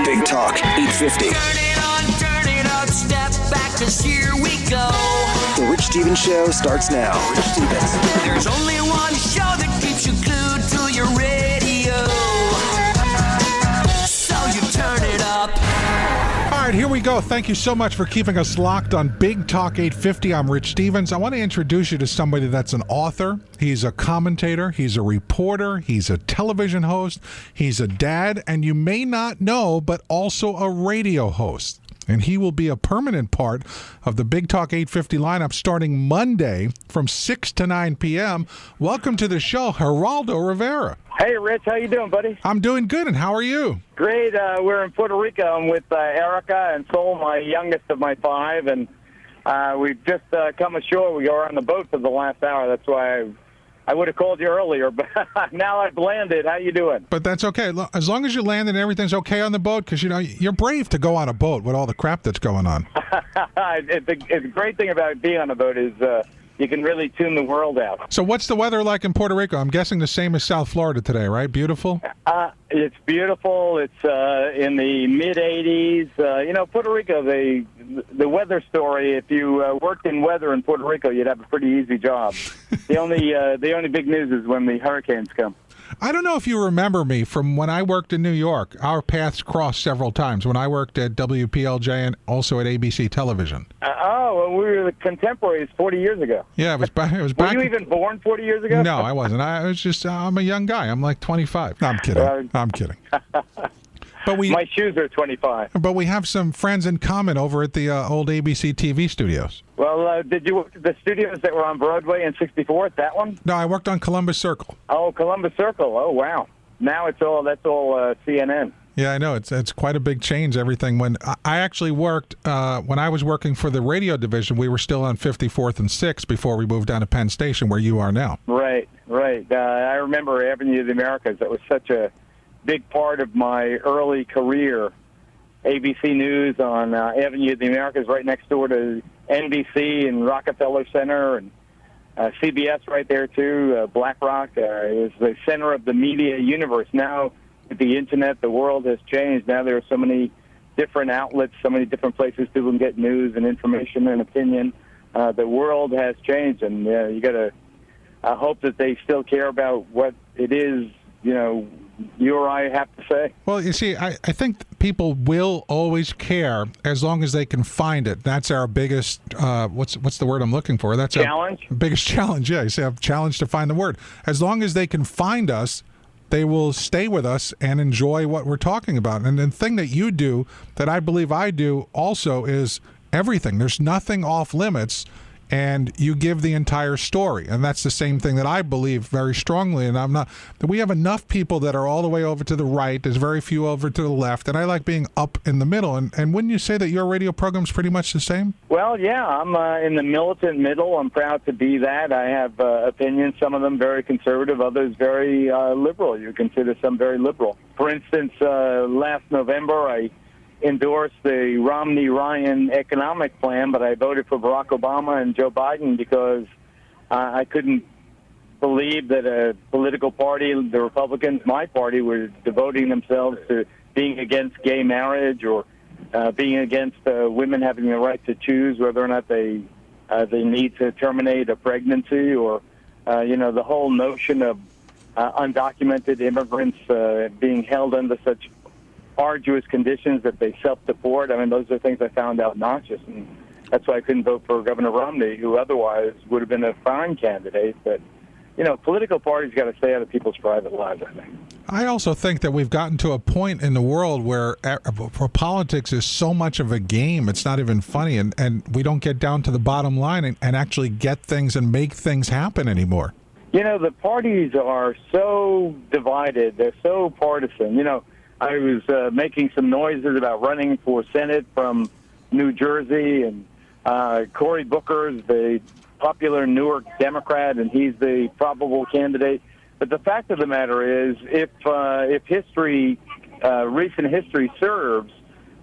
Big Talk 850. Turn it up, step back, 'cause here we go. The Rich Stevens Show starts now. Rich Stevens. There's only one show that keeps you glued to your radio. So you turn it up. All right, here we go. Thank you so much for keeping us locked on Big Talk 850. I'm Rich Stevens. I want to introduce you to somebody that's an author. He's a commentator. He's a reporter. He's a television host. He's a dad. And you may not know, but also a radio host. And he will be a permanent part of the Big Talk 850 lineup starting Monday from 6 to 9 p.m. Welcome to the show, Geraldo Rivera. Hey, Rich. How you doing, buddy? I'm doing good, and how are you? Great. We're in Puerto Rico. I'm with Erica and Sol, my youngest of my five, and we've just come ashore. We were on the boat for the last hour. That's why I would have called you earlier, but now I've landed. How you doing? But that's okay. As long as you land and everything's okay on the boat, because, you know, you're brave to go on a boat with all the crap that's going on. The great thing about being on a boat is you can really tune the world out. So what's the weather like in Puerto Rico? I'm guessing the same as South Florida today, right? Beautiful? It's beautiful. It's in the mid-80s. Puerto Rico, the weather story, if you worked in weather in Puerto Rico, you'd have a pretty easy job. The only big news is when the hurricanes come. I don't know if you remember me from when I worked in New York. Our paths crossed several times when I worked at WPLJ and also at ABC Television. Well, we were the contemporaries 40 years ago. Yeah, it was back. Were you even born 40 years ago? No, I wasn't. I'm a young guy. I'm like 25. No, I'm kidding. I'm kidding. But my shoes are 25. But we have some friends in common over at the old ABC TV studios. Well, did you work at the studios that were on Broadway in 64th, that one? No, I worked on Columbus Circle. Oh, Columbus Circle. Oh, wow. Now that's all CNN. Yeah, I know. It's quite a big change, everything. When I actually worked, when I was working for the radio division, we were still on 54th and 6th before we moved down to Penn Station, where you are now. Right. I remember Avenue of the Americas. That was such a big part of my early career. ABC News on Avenue of the Americas, right next door to NBC and Rockefeller Center, and CBS right there too. BlackRock is the center of the media universe. Now, with the internet, the world has changed. Now there are so many different outlets, so many different places people can get news and information and opinion. The world has changed, and you got to hope that they still care about what it is, you or I have to say. Well, you see, I think people will always care as long as they can find it. That's our biggest, what's the word I'm looking for? That's challenge? Our biggest challenge, yeah. You say, I've challenged to find the word. As long as they can find us, they will stay with us and enjoy what we're talking about. And the thing that you do, that I believe I do also, is everything. There's nothing off limits, and you give the entire story. And that's the same thing that I believe very strongly. And that we have enough people that are all the way over to the right. There's very few over to the left. And I like being up in the middle. And wouldn't you say that your radio program's pretty much the same? Well, yeah, I'm in the militant middle. I'm proud to be that. I have opinions, some of them very conservative, others very liberal. You consider some very liberal. For instance, last November, I endorsed the Romney-Ryan economic plan, but I voted for Barack Obama and Joe Biden because I couldn't believe that a political party, the Republicans, my party, were devoting themselves to being against gay marriage or being against women having the right to choose whether or not they need to terminate a pregnancy, or the whole notion of undocumented immigrants being held under such arduous conditions that they self-deport. I mean, those are things I found obnoxious, and that's why I couldn't vote for Governor Romney, who otherwise would have been a fine candidate. But, political parties got to stay out of people's private lives, I think. I also think that we've gotten to a point in the world where politics is so much of a game, it's not even funny, and we don't get down to the bottom line and actually get things and make things happen anymore. The parties are so divided. They're so partisan. I was making some noises about running for Senate from New Jersey, and Cory Booker's the popular Newark Democrat, and he's the probable candidate. But the fact of the matter is, if recent history serves,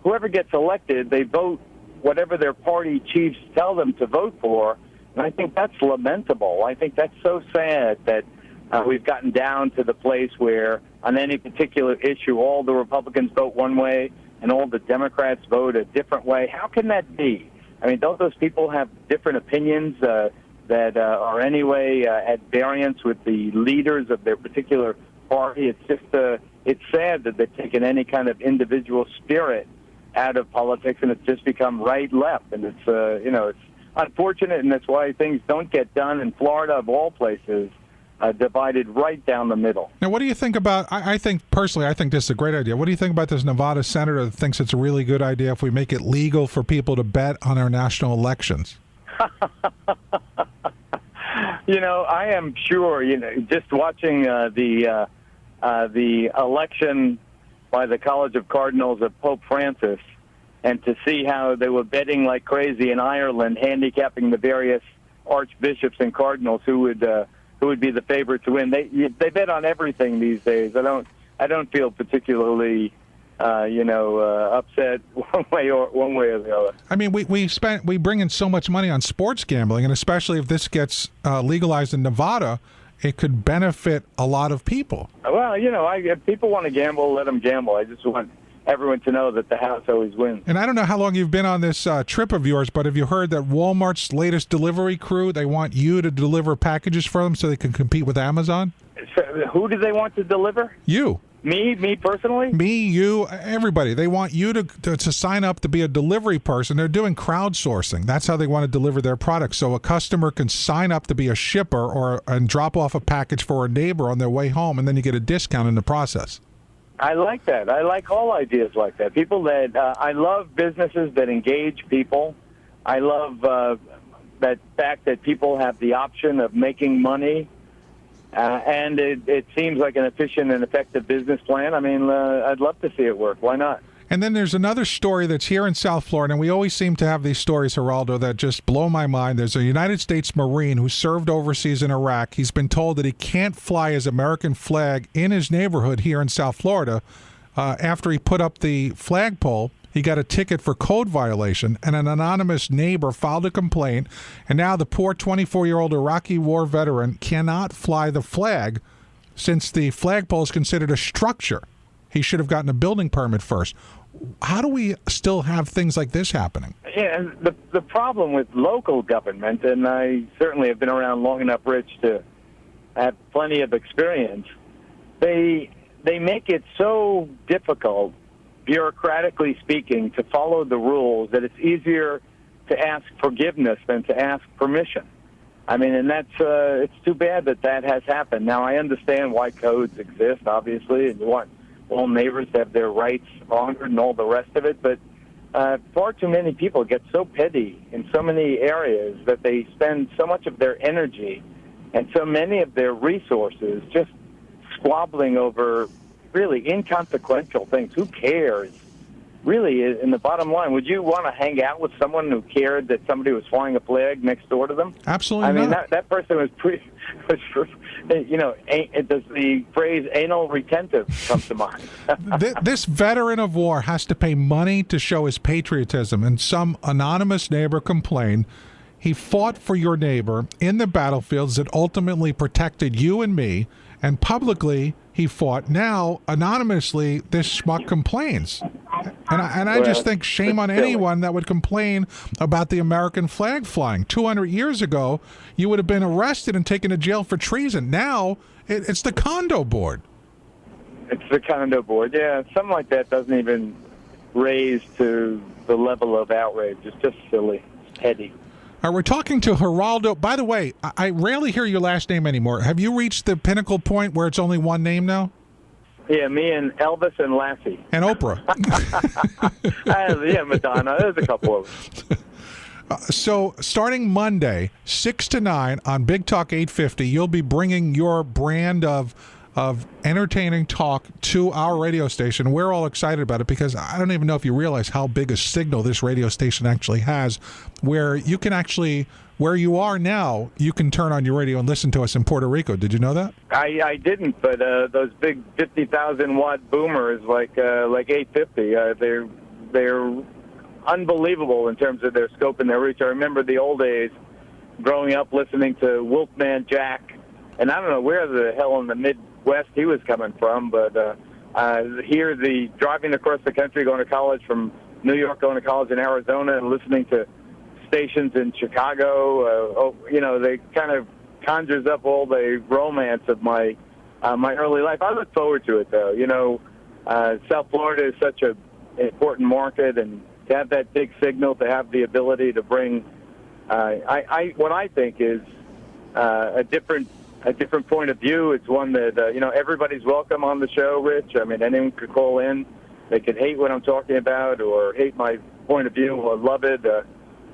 whoever gets elected, they vote whatever their party chiefs tell them to vote for. And I think that's lamentable. I think that's so sad that We've gotten down to the place where on any particular issue, all the Republicans vote one way and all the Democrats vote a different way. How can that be? I mean, don't those people have different opinions that are anyway at variance with the leaders of their particular party? It's just it's sad that they've taken any kind of individual spirit out of politics, and it's just become right-left. And it's it's unfortunate, and that's why things don't get done in Florida, of all places, divided right down the middle. Now, what do you think about, I think this is a great idea. What do you think about this Nevada senator that thinks it's a really good idea if we make it legal for people to bet on our national elections? I am sure, just watching the election by the College of Cardinals of Pope Francis, and to see how they were betting like crazy in Ireland, handicapping the various archbishops and cardinals who would be the favorite to win. They bet on everything these days. I don't feel particularly upset one way or the other. I mean, we bring in so much money on sports gambling, and especially if this gets legalized in Nevada, it could benefit a lot of people. Well, if people want to gamble, let them gamble. I just want everyone to know that the house always wins. And I don't know how long you've been on this trip of yours, but have you heard that Walmart's latest delivery crew, they want you to deliver packages for them so they can compete with Amazon? So who do they want to deliver? You. Me personally? Me, you, everybody. They want you to sign up to be a delivery person. They're doing crowdsourcing. That's how they want to deliver their products. So a customer can sign up to be a shipper and drop off a package for a neighbor on their way home, and then you get a discount in the process. I like that. I like all ideas like that. People that I love businesses that engage people. I love that fact that people have the option of making money. And it seems like an efficient and effective business plan. I mean, I'd love to see it work. Why not? And then there's another story that's here in South Florida, and we always seem to have these stories, Geraldo, that just blow my mind. There's a United States Marine who served overseas in Iraq. He's been told that he can't fly his American flag in his neighborhood here in South Florida. After he put up the flagpole, he got a ticket for code violation, and an anonymous neighbor filed a complaint, and now the poor 24-year-old Iraqi war veteran cannot fly the flag since the flagpole is considered a structure. He should have gotten a building permit first. How do we still have things like this happening? Yeah, and the problem with local government, and I certainly have been around long enough, Rich, to have plenty of experience, they make it so difficult, bureaucratically speaking, to follow the rules that it's easier to ask forgiveness than to ask permission. I mean, and that's it's too bad that has happened. Now, I understand why codes exist, obviously, and you want all neighbors to have their rights honored and all the rest of it, but far too many people get so petty in so many areas that they spend so much of their energy and so many of their resources just squabbling over really inconsequential things. Who cares? Really, in the bottom line, would you want to hang out with someone who cared that somebody was flying a flag next door to them? Absolutely I mean, not. that person was does the phrase anal retentive come to mind? This veteran of war has to pay money to show his patriotism, and some anonymous neighbor complained. He fought for your neighbor in the battlefields that ultimately protected you and me, and publicly he fought. Now, anonymously, this schmuck complains. And I just think shame on anyone that would complain about the American flag flying. 200 years ago, you would have been arrested and taken to jail for treason. Now, it's the condo board. It's the condo board. Yeah, something like that doesn't even raise to the level of outrage. It's just silly. It's petty. All right, we're talking to Geraldo. By the way, I rarely hear your last name anymore. Have you reached the pinnacle point where it's only one name now? Yeah, me and Elvis and Lassie. And Oprah. Yeah, Madonna. There's a couple of them. So starting Monday, 6 to 9 on Big Talk 850, you'll be bringing your brand of entertaining talk to our radio station. We're all excited about it because I don't even know if you realize how big a signal this radio station actually has, where you can actually, where you are now, you can turn on your radio and listen to us in Puerto Rico. Did you know that? I didn't, but those big 50,000 watt boomers like 850, they're unbelievable in terms of their scope and their reach. I remember the old days growing up listening to Wolfman Jack and I don't know where the hell in the Midwest he was coming from, but here, driving across the country, going to college from New York, going to college in Arizona, and listening to stations in Chicago, they kind of conjures up all the romance of my early life. I look forward to it, though. South Florida is such an important market, and to have that big signal, to have the ability to bring, what I think is a different point of view. It's one that everybody's welcome on the show, Rich. I mean, anyone could call in. They could hate what I'm talking about, or hate my point of view, or love it.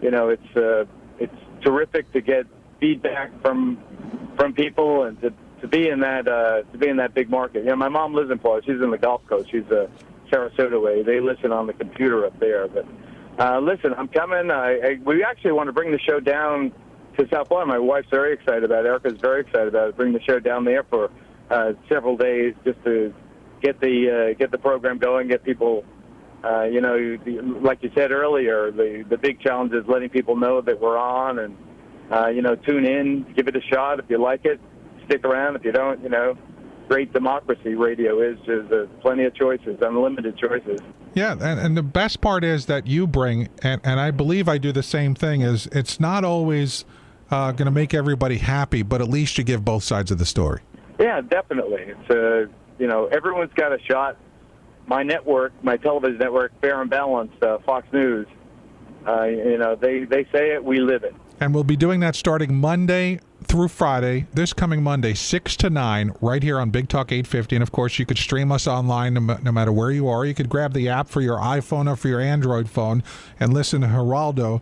It's terrific to get feedback from people, and to be in that big market. My mom lives in Florida. She's in the Gulf Coast. She's Sarasota way. They listen on the computer up there. But listen, I'm coming. We actually want to bring the show down to South Florida. My wife's very excited about it. Erica's very excited about it. Bring the show down there for several days just to get the program going, get people. Like you said earlier, the big challenge is letting people know that we're on, and tune in, give it a shot. If you like it, stick around. If you don't, great democracy radio is. There's plenty of choices, unlimited choices. Yeah, and the best part is that you bring, and I believe I do the same thing, is it's not always going to make everybody happy, but at least you give both sides of the story. Yeah, definitely. It's everyone's got a shot. My network, my television network, Fair and Balanced, Fox News, they say it, we live it. And we'll be doing that starting Monday through Friday, this coming Monday, 6 to 9, right here on Big Talk 850. And, of course, you could stream us online no matter where you are. You could grab the app for your iPhone or for your Android phone and listen to Geraldo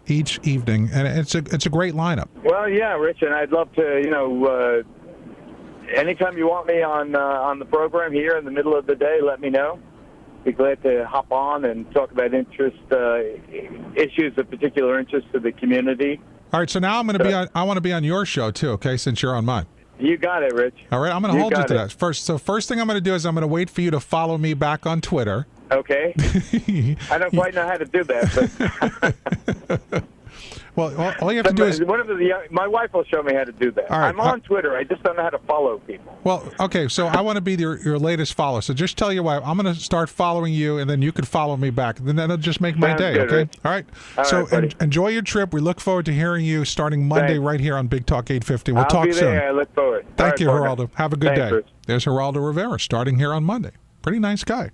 each evening. And it's a great lineup. Well, yeah, Rich, and I'd love to, anytime you want me on the program here in the middle of the day, let me know. Be glad to hop on and talk about issues of particular interest to the community. All right, so now I want to be on your show too, okay, since you're on mine. You got it, Rich. All right, I'm going to hold you to that. First thing I'm going to do is I'm going to wait for you to follow me back on Twitter. Okay. I don't quite know how to do that, but well, all you have to do is... my wife will show me how to do that. Right, I'm on Twitter. I just don't know how to follow people. Well, okay, so I want to be your latest follower. So just tell your wife, I'm going to start following you, and then you can follow me back. Then that'll just make my day, good, okay? Rich. All right? So enjoy your trip. We look forward to hearing you starting Monday right here on Big Talk 850. We'll talk soon. I'll be there. I look forward. Thank you, Geraldo. Have a good day. Rich. There's Geraldo Rivera starting here on Monday. Pretty nice guy.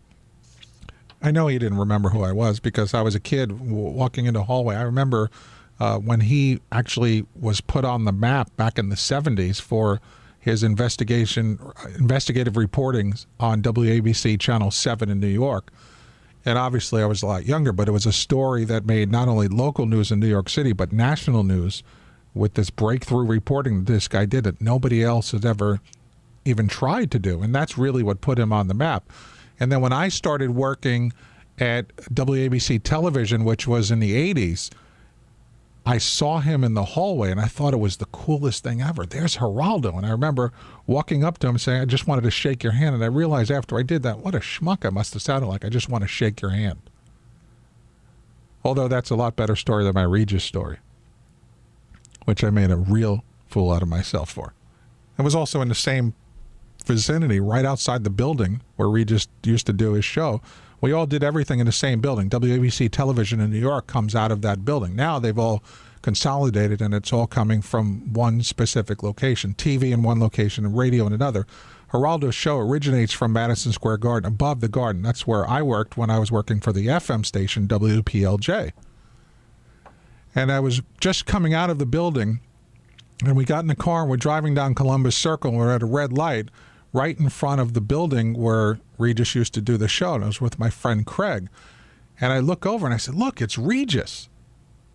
I know he didn't remember who I was because I was a kid walking into a hallway. I remember... when he actually was put on the map back in the 70s for his investigative reportings on WABC Channel 7 in New York. And obviously I was a lot younger, but it was a story that made not only local news in New York City, but national news with this breakthrough reporting that this guy did that nobody else has ever even tried to do. And that's really what put him on the map. And then when I started working at WABC Television, which was in the 80s, I saw him in the hallway, and I thought it was the coolest thing ever. There's Geraldo. And I remember walking up to him and saying, I just wanted to shake your hand. And I realized after I did that, what a schmuck I must have sounded like. I just want to shake your hand. Although that's a lot better story than my Regis story, which I made a real fool out of myself for. It was also in the same vicinity, right outside the building where Regis used to do his show. We all did everything in the same building. WABC Television in New York comes out of that building. Now they've all consolidated, and it's all coming from one specific location. TV in one location and radio in another. Geraldo's show originates from Madison Square Garden, above the Garden. That's where I worked when I was working for the FM station, WPLJ. And I was just coming out of the building, and we got in the car, and we're driving down Columbus Circle, and we're at a red light right in front of the building where Regis used to do the show. And I was with my friend Craig. And I look over and I said, look, it's Regis.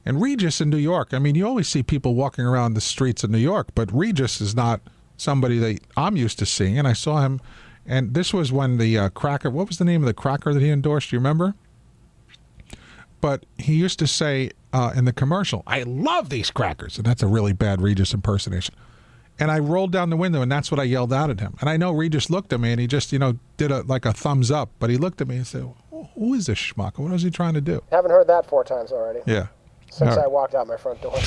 And Regis in New York, I mean, you always see people walking around the streets of New York, but Regis is not somebody that I'm used to seeing. And I saw him, and this was when the cracker, what was the name of the cracker that he endorsed? Do you remember? But he used to say in the commercial, I love these crackers. And that's a really bad Regis impersonation. And I rolled down the window, and that's what I yelled out at him. And I know Regis looked at me, and he just, did like a thumbs up. But he looked at me and said, who is this schmuck? What was he trying to do? Haven't heard that 4 times already. Yeah. Since I walked out my front door.